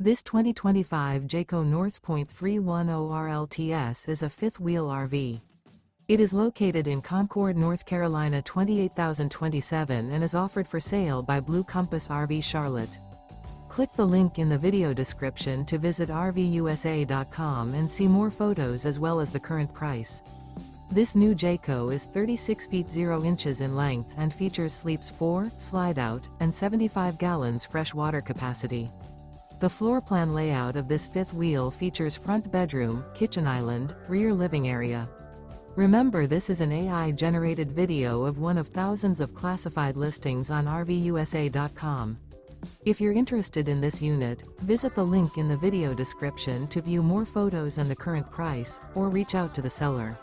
This 2025 Jayco North Point 310RLTS is a fifth-wheel RV. It is located in Concord, North Carolina 28027 and is offered for sale by Blue Compass RV Charlotte. Click the link in the video description to visit RVUSA.com and see more photos as well as the current price. This new Jayco is 36 feet 0 inches in length and features sleeps 4, slide-out, and 75 gallons fresh water capacity. The floor plan layout of this fifth wheel features front bedroom, kitchen island, rear living area. Remember, this is an AI-generated video of one of thousands of classified listings on RVUSA.com. If you're interested in this unit, visit the link in the video description to view more photos and the current price, or reach out to the seller.